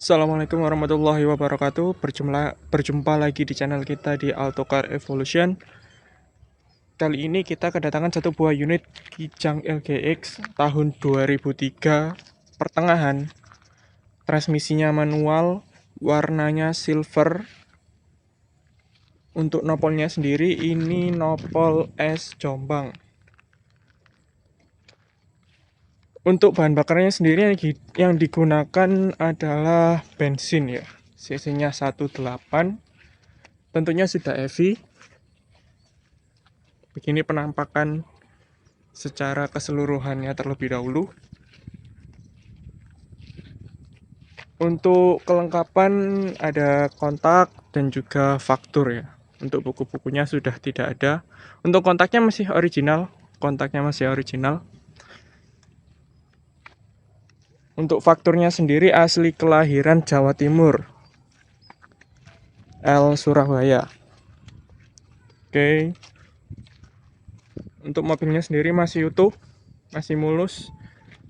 Assalamualaikum warahmatullahi wabarakatuh. Berjumpa lagi di channel kita di Autocar Evolution. Kali ini kita kedatangan satu buah unit Kijang LGX tahun 2003 pertengahan. Transmisinya manual, warnanya silver. Untuk nopolnya sendiri ini nopol S Jombang. Untuk bahan bakarnya sendiri yang digunakan adalah bensin ya. CC-nya 18. Tentunya sudah EV. Begini penampakan secara keseluruhannya terlebih dahulu. Untuk kelengkapan ada kontak dan juga faktur ya. Untuk buku-bukunya sudah tidak ada. Untuk kontaknya masih original. Untuk fakturnya sendiri asli kelahiran Jawa Timur, L Surabaya. Oke. Untuk mobilnya sendiri masih utuh, masih mulus.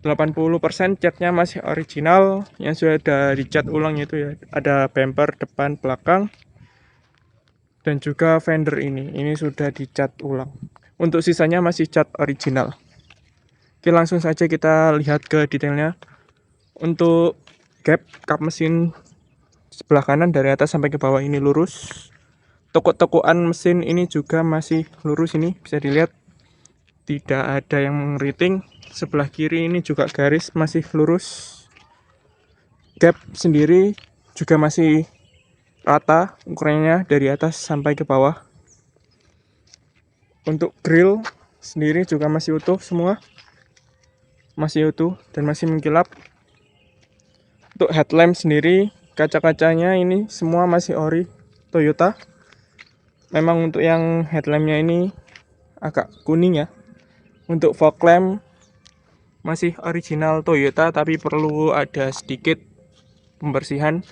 80% catnya masih original, yang sudah dicat ulang itu ya. Ada bumper depan belakang dan juga fender ini sudah dicat ulang. Untuk sisanya masih cat original. Oke, langsung saja kita lihat ke detailnya. Untuk kap mesin sebelah kanan dari atas sampai ke bawah ini lurus. Tokok-tokokan mesin ini juga masih lurus, ini bisa dilihat. Tidak ada yang mengeriting. Sebelah kiri ini juga garis masih lurus. Gap sendiri juga masih rata ukurannya dari atas sampai ke bawah. Untuk grill sendiri juga masih utuh semua. Masih utuh dan masih mengkilap. Untuk headlamp sendiri, kaca-kacanya ini semua masih ori Toyota. Memang untuk yang headlampnya ini agak kuning ya. Untuk fog lamp masih original Toyota, tapi perlu ada sedikit pembersihan.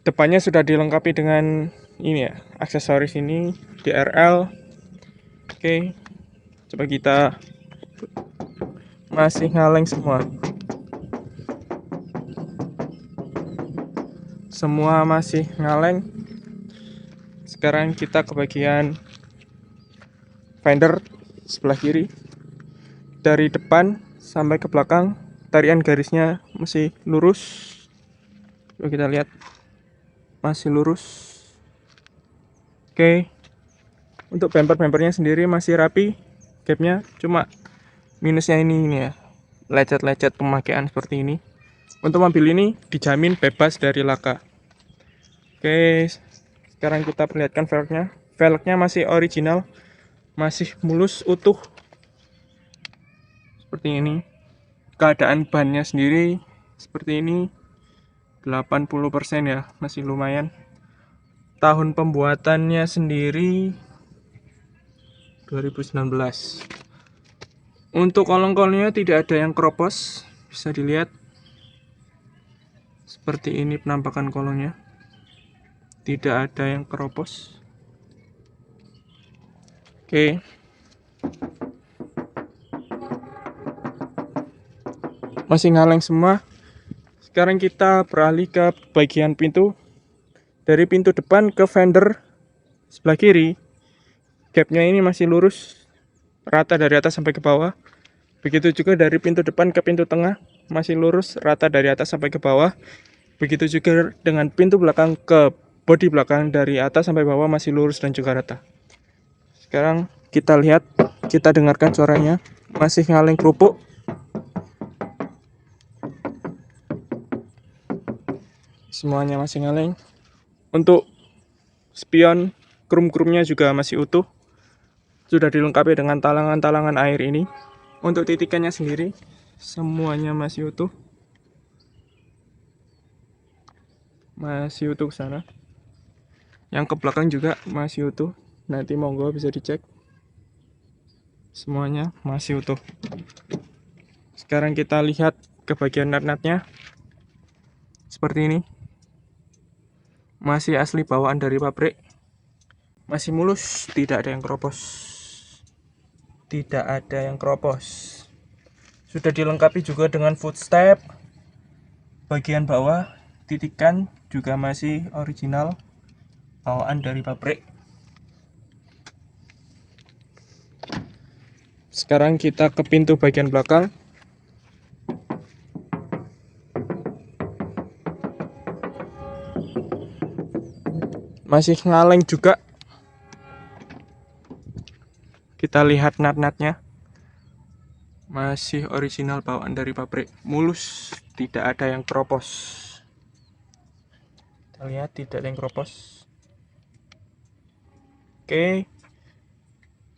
Depannya sudah dilengkapi dengan ini ya, aksesoris ini DRL. Oke, coba kita masih ngaleng semua. Semua masih ngaleng. Sekarang kita ke bagian fender sebelah kiri. Dari depan sampai ke belakang, tarian garisnya masih lurus. Coba kita lihat, masih lurus. Oke. Untuk bumper-bumpernya sendiri masih rapi. Gapnya cuma minusnya ini ya, lecet-lecet pemakaian seperti ini. Untuk mobil ini dijamin bebas dari laka. Oke, sekarang kita perlihatkan velgnya. Velgnya masih original, masih mulus utuh seperti ini. Keadaan bannya sendiri seperti ini, 80% ya, masih lumayan. Tahun pembuatannya sendiri 2019. Untuk kolong-kolongnya tidak ada yang keropos, bisa dilihat seperti ini penampakan kolongnya. Tidak ada yang keropos. Oke. Masih ngaleng semua. Sekarang kita beralih ke bagian pintu. Dari pintu depan ke fender sebelah kiri, gapnya ini masih lurus, rata dari atas sampai ke bawah. Begitu juga dari pintu depan ke pintu tengah, masih lurus, rata dari atas sampai ke bawah. Begitu juga dengan pintu belakang ke bodi belakang, dari atas sampai bawah masih lurus dan juga rata. Sekarang kita lihat, kita dengarkan suaranya. Masih ngaleng kerupuk. Semuanya masih ngaleng. Untuk spion, krum-krumnya juga masih utuh. Sudah dilengkapi dengan talangan-talangan air ini. Untuk titikannya sendiri semuanya masih utuh. Masih utuh ke sana. Yang ke belakang juga masih utuh. Nanti monggo bisa dicek. Semuanya masih utuh. Sekarang kita lihat ke bagian nut-nutnya. Seperti ini. Masih asli bawaan dari pabrik. Masih mulus, tidak ada yang keropos. Tidak ada yang keropos. Sudah dilengkapi juga dengan footstep. Bagian bawah titikan juga masih original bawaan dari pabrik. Sekarang kita ke pintu bagian belakang. Masih ngaleng juga. Kita lihat nat-natnya. Masih original bawaan dari pabrik. Mulus, tidak ada yang keropos. Kita lihat tidak ada yang keropos. Oke.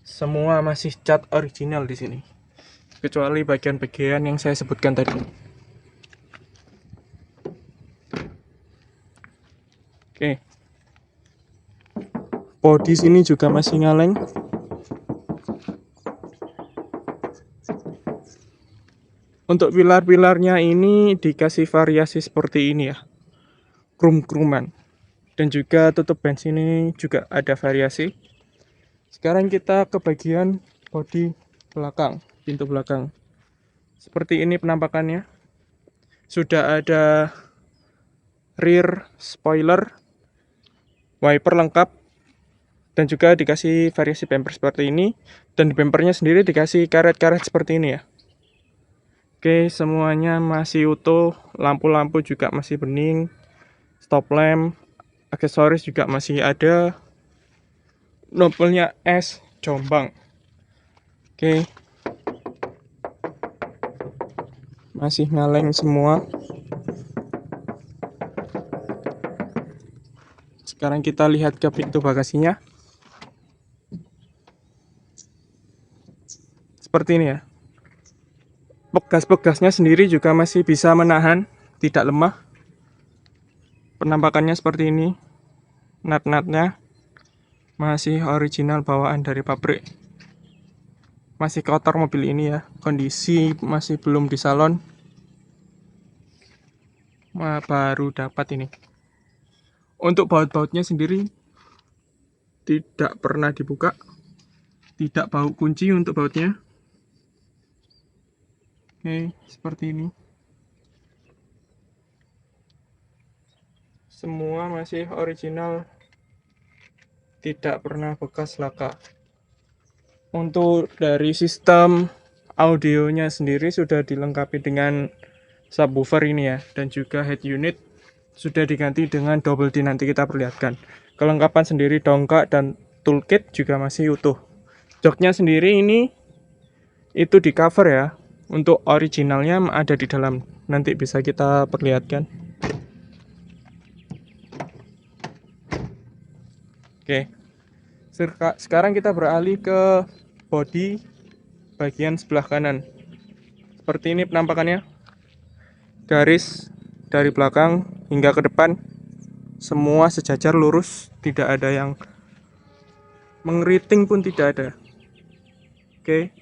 Semua masih cat original di sini. Kecuali bagian-bagian yang saya sebutkan tadi. Oke. Bodi sini juga masih ngaleng. Untuk pilar-pilarnya ini dikasih variasi seperti ini ya. Krum-kruman. Dan juga tutup bensin ini juga ada variasi. Sekarang kita ke bagian bodi belakang, pintu belakang. Seperti ini penampakannya. Sudah ada rear spoiler, wiper lengkap, dan juga dikasih variasi bumper seperti ini. Dan di bumpernya sendiri dikasih karet-karet seperti ini ya. Oke, semuanya masih utuh, lampu-lampu juga masih bening, stop lamp, aksesoris juga masih ada, nopelnya S Jombang. Oke, masih ngaleng semua. Sekarang kita lihat ke pintu bagasinya. Seperti ini ya. Pegas-pegasnya sendiri juga masih bisa menahan, tidak lemah. Penampakannya seperti ini. Nat-natnya masih original bawaan dari pabrik. Masih kotor mobil ini ya. Kondisi masih belum di salon. Baru dapat ini. Untuk baut-bautnya sendiri tidak pernah dibuka. Tidak bau kunci untuk bautnya. Oke, seperti ini. Semua masih original, tidak pernah bekas laka. Untuk dari sistem audionya sendiri sudah dilengkapi dengan subwoofer ini ya, dan juga head unit sudah diganti dengan double D, nanti kita perlihatkan. Kelengkapan sendiri dongkrak dan toolkit juga masih utuh. Joknya sendiri ini itu di cover ya. Untuk originalnya ada di dalam, nanti bisa kita perlihatkan. Oke, sekarang kita beralih ke bodi bagian sebelah kanan. Seperti ini penampakannya. Garis dari belakang hingga ke depan semua sejajar lurus, tidak ada yang mengeriting pun tidak ada. Oke,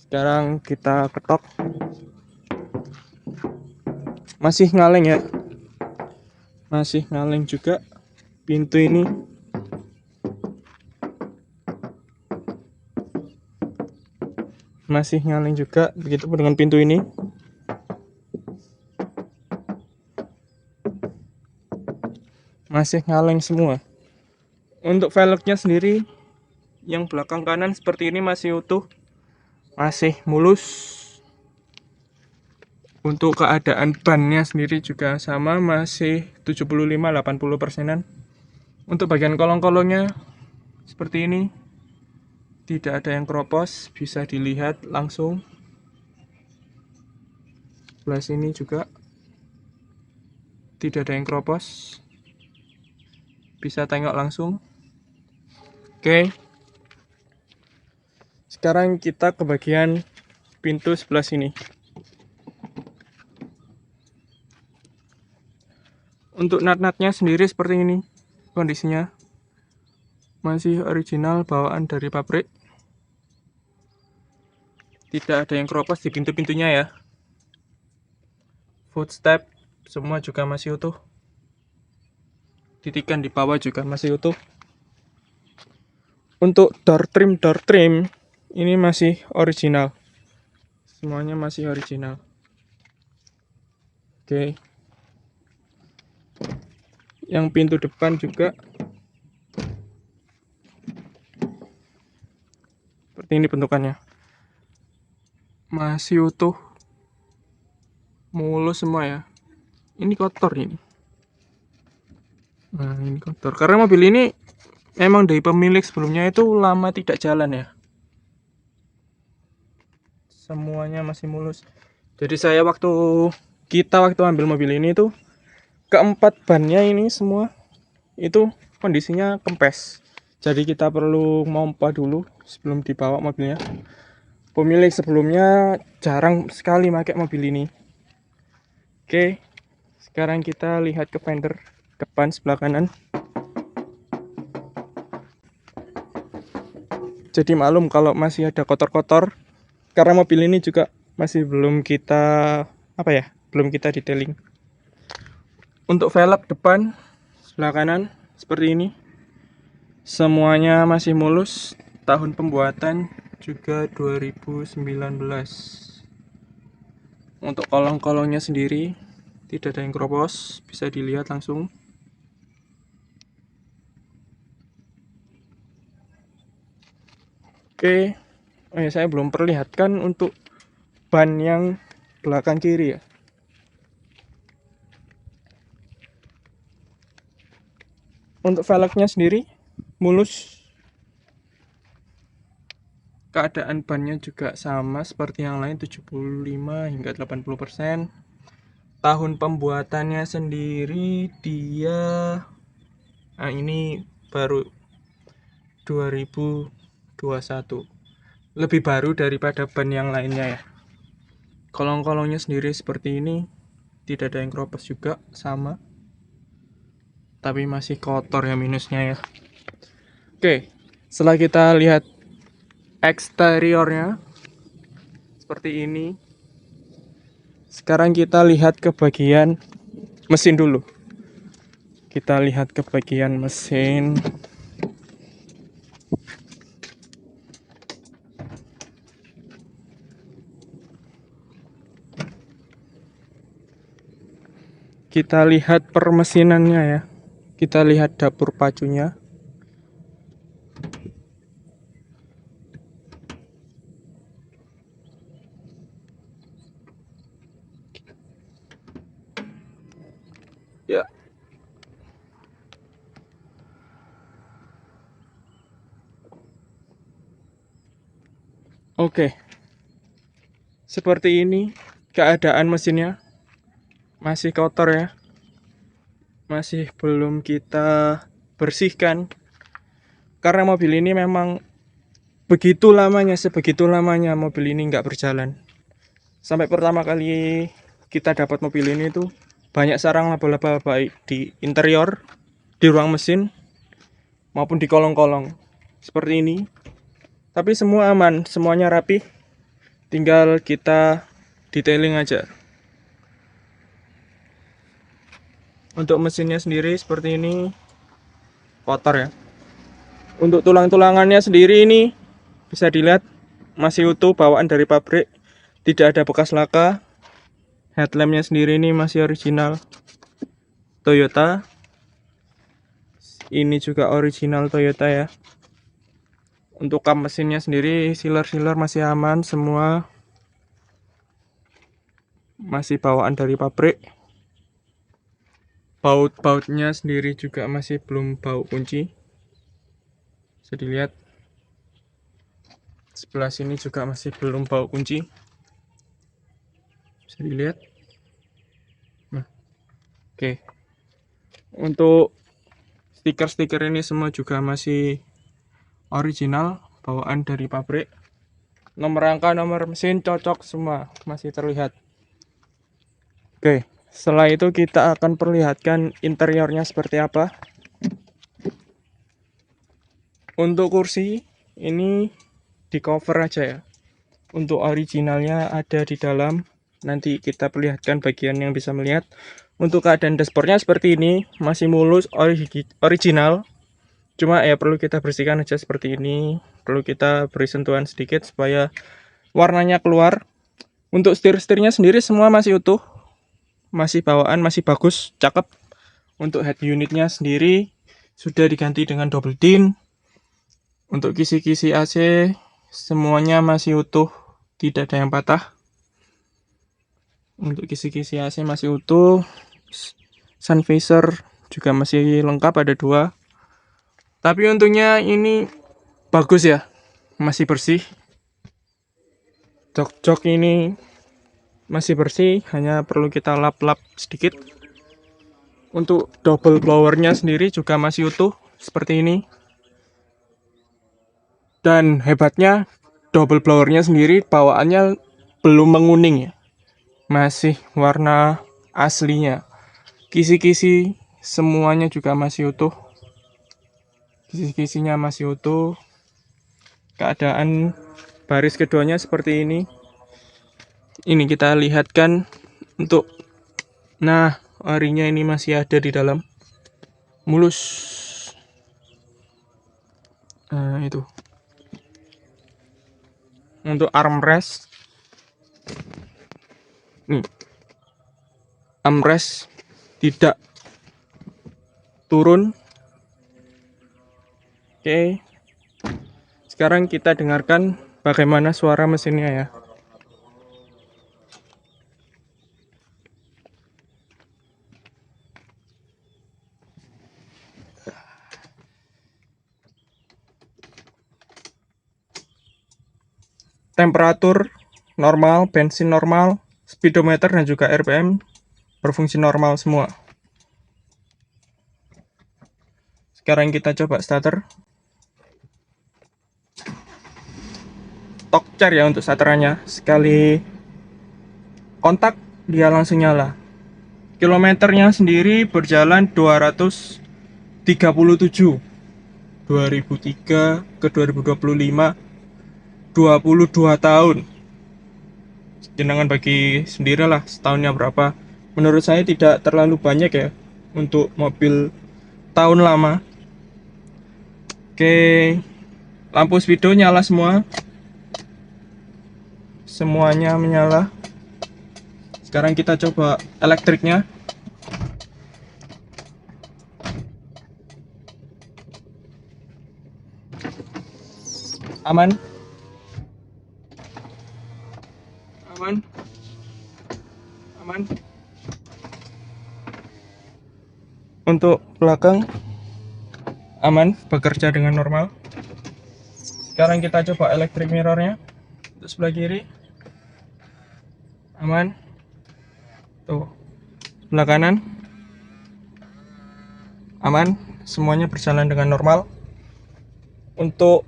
sekarang kita ketok. Masih ngaleng ya, masih ngaleng juga pintu ini. Masih ngaleng juga, begitu dengan pintu ini. Masih ngaleng semua. Untuk velgnya sendiri yang belakang kanan seperti ini masih utuh, masih mulus. Untuk keadaan bannya sendiri juga sama, masih 75-80%. Untuk bagian kolong-kolongnya seperti ini, tidak ada yang keropos, bisa dilihat langsung. Sebelah sini juga tidak ada yang keropos, bisa tengok langsung. Oke, sekarang kita ke bagian pintu sebelah sini. Untuk nat-natnya sendiri seperti ini kondisinya, masih original bawaan dari pabrik. Tidak ada yang keropos di pintu-pintunya ya. Footstep semua juga masih utuh. Titikan di bawah juga masih utuh. Untuk door trim ini masih original. Semuanya masih original. Oke. Yang pintu depan juga seperti ini bentukannya. Masih utuh. Mulus semua ya. Ini kotor ini. Nah, ini kotor. Karena mobil ini memang dari pemilik sebelumnya itu lama tidak jalan ya. Semuanya masih mulus. Jadi kita waktu ambil mobil ini tuh keempat bannya ini semua itu kondisinya kempes. Jadi kita perlu mompa dulu sebelum dibawa mobilnya. Pemilik sebelumnya jarang sekali pakai mobil ini. Oke, sekarang kita lihat ke fender depan sebelah kanan. Jadi maklum kalau masih ada kotor-kotor, karena mobil ini juga masih belum kita detailing. Untuk velg depan sebelah kanan seperti ini, semuanya masih mulus. Tahun pembuatan juga 2019. Untuk kolong-kolongnya sendiri tidak ada yang keropos, bisa dilihat langsung. Oke, saya belum perlihatkan untuk ban yang belakang kiri ya. Untuk velgnya sendiri mulus. Keadaan bannya juga sama seperti yang lain, 75 hingga 80%. Tahun pembuatannya sendiri dia ini baru 2021. Lebih baru daripada ban yang lainnya ya. Kolong-kolongnya sendiri seperti ini, tidak ada yang keropos juga, sama. Tapi masih kotor ya minusnya ya. Oke, setelah kita lihat eksteriornya seperti ini, sekarang kita lihat ke bagian mesin dulu. Kita lihat ke bagian mesin. Kita lihat permesinannya ya. Kita lihat dapur pacunya. Ya. Oke. Seperti ini keadaan mesinnya. Masih kotor ya. Masih belum kita bersihkan. Karena mobil ini memang sebegitu lamanya mobil ini nggak berjalan. Sampai pertama kali kita dapat mobil ini tuh banyak sarang laba-laba, baik di interior, di ruang mesin, maupun di kolong-kolong. Seperti ini. Tapi semua aman, semuanya rapi. Tinggal kita detailing aja. Untuk mesinnya sendiri seperti ini, kotor ya. Untuk tulang-tulangannya sendiri ini bisa dilihat masih utuh, bawaan dari pabrik, tidak ada bekas laka. Headlampnya sendiri ini masih original Toyota. Ini juga original Toyota ya. Untuk kap mesinnya sendiri, sealer masih aman, semua masih bawaan dari pabrik. Baut-bautnya sendiri juga masih belum bau kunci. Bisa dilihat. Sebelah sini juga masih belum bau kunci. Bisa dilihat. Nah, oke. Untuk stiker-stiker ini semua juga masih original, bawaan dari pabrik. Nomor rangka, nomor mesin cocok semua, masih terlihat. Oke, setelah itu kita akan perlihatkan interiornya seperti apa. Untuk kursi ini di cover aja ya. Untuk originalnya ada di dalam. Nanti kita perlihatkan bagian yang bisa melihat. Untuk keadaan dashboardnya seperti ini, masih mulus, original. Cuma ya perlu kita bersihkan aja seperti ini. Perlu kita beri sentuhan sedikit supaya warnanya keluar. Untuk setir-setirnya sendiri semua masih utuh. masih bawaan, masih bagus, cakep. Untuk head unitnya sendiri sudah diganti dengan double din. Untuk kisi-kisi AC semuanya masih utuh, tidak ada yang patah. Untuk kisi-kisi AC masih utuh. Sun visor juga masih lengkap, ada 2. Tapi untungnya ini bagus ya, masih bersih. Jok-jok ini masih bersih, hanya perlu kita lap-lap sedikit. Untuk double blowernya sendiri juga masih utuh seperti ini. Dan hebatnya double blowernya sendiri bawaannya belum menguning ya, masih warna aslinya. Kisi-kisi semuanya juga masih utuh, kisi-kisinya masih utuh. Keadaan baris keduanya seperti ini. Ini kita lihatkan untuk, nah, orinya ini masih ada di dalam, mulus. Nah, itu. Untuk armrest, nih, armrest tidak turun. Oke, sekarang kita dengarkan bagaimana suara mesinnya ya. Temperatur normal, bensin normal, speedometer dan juga RPM berfungsi normal semua. Sekarang kita coba starter. Torque car ya untuk starterannya. Sekali kontak dia langsung nyala. Kilometernya sendiri berjalan 237. 2003 ke 2025, 22 tahun. Jenengan bagi sendirilah setahunnya berapa. Menurut saya tidak terlalu banyak ya untuk mobil tahun lama. Oke, lampu speedo nyala semua. Semuanya menyala. Sekarang kita coba elektriknya. Aman. Aman. Aman. Untuk belakang aman, bekerja dengan normal. Sekarang kita coba electric mirrornya. Untuk sebelah kiri aman. Tuh, sebelah kanan aman, semuanya berjalan dengan normal. Untuk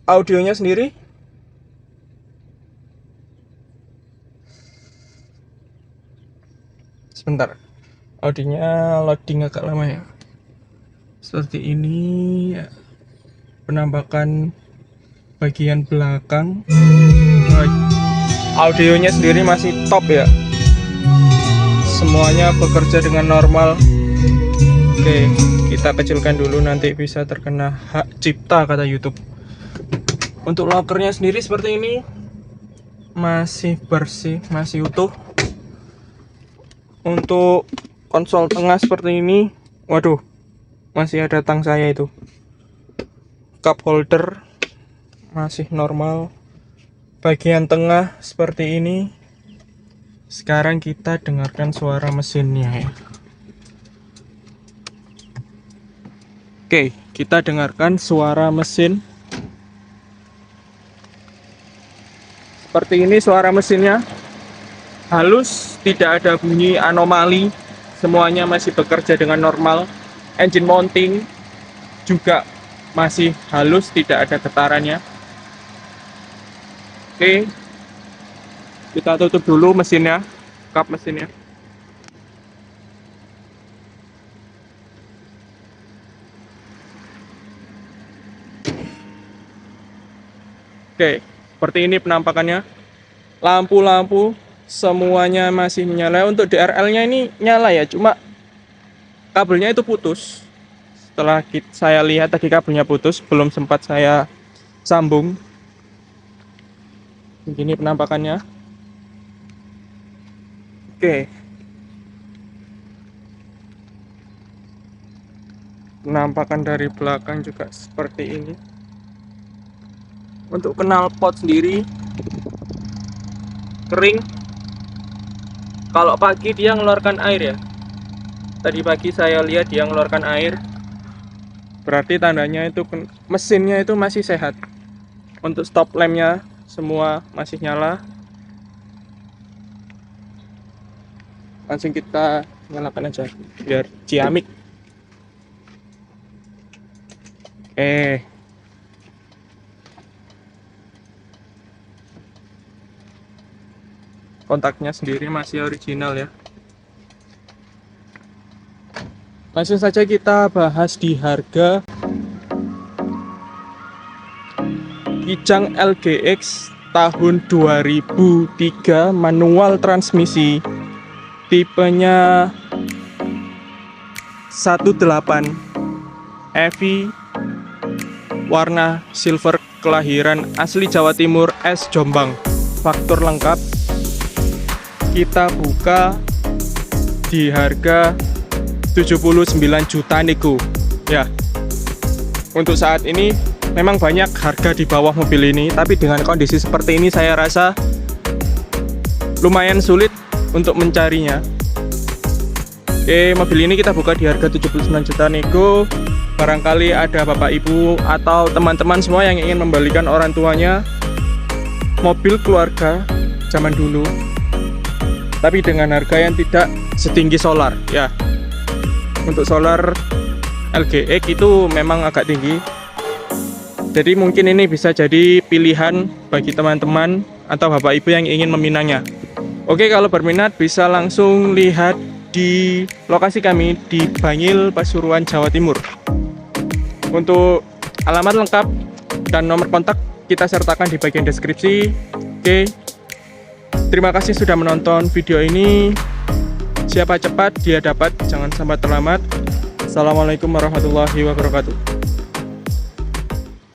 audionya sendiri sebentar, audionya loading agak lama ya. Seperti ini ya. Penampakan bagian belakang, audionya sendiri masih top ya, semuanya bekerja dengan normal. Oke, kita kecilkan dulu, nanti bisa terkena hak cipta kata YouTube. Untuk lokernya sendiri seperti ini, masih bersih, masih utuh. Untuk konsol tengah seperti ini, waduh, masih ada tang saya itu. Cup holder masih normal. Bagian tengah seperti ini. Sekarang kita dengarkan suara mesinnya ya. Oke, kita dengarkan suara mesin. Seperti ini suara mesinnya. Halus, tidak ada bunyi anomali, semuanya masih bekerja dengan normal. Engine mounting juga masih halus, tidak ada getarannya. Oke, kita tutup dulu mesinnya, kap mesinnya. Oke, seperti ini penampakannya. Lampu-lampu semuanya masih menyala. Untuk DRL-nya ini nyala ya, cuma kabelnya itu putus. Setelah saya lihat tadi kabelnya putus, belum sempat saya sambung. Begini penampakannya. Oke, Penampakan dari belakang juga seperti ini. Untuk knalpot sendiri kering. Kalau pagi dia mengeluarkan air ya. Tadi pagi saya lihat dia mengeluarkan air. Berarti tandanya itu mesinnya itu masih sehat. Untuk stop lampnya semua masih nyala. Langsung kita nyalakan aja biar ciamik. Kontaknya sendiri masih original ya. Langsung saja kita bahas di harga. Kijang LGX tahun 2003 manual transmisi, tipenya 18 EV, warna silver, kelahiran asli Jawa Timur, S Jombang. Faktur lengkap kita buka di harga 79 juta nego ya. Untuk saat ini memang banyak harga di bawah mobil ini, tapi dengan kondisi seperti ini saya rasa lumayan sulit untuk mencarinya. Mobil ini kita buka di harga 79 juta nego. Barangkali ada bapak ibu atau teman-teman semua yang ingin membelikan orang tuanya mobil keluarga zaman dulu, tapi dengan harga yang tidak setinggi Solar ya. Untuk Solar LGX itu memang agak tinggi, jadi mungkin ini bisa jadi pilihan bagi teman-teman atau bapak ibu yang ingin meminangnya. Oke, kalau berminat bisa langsung lihat di lokasi kami di Bangil, Pasuruan, Jawa Timur. Untuk alamat lengkap dan nomor kontak kita sertakan di bagian deskripsi. Oke, terima kasih sudah menonton video ini. Siapa cepat dia dapat, jangan sampai terlambat. Assalamualaikum warahmatullahi wabarakatuh.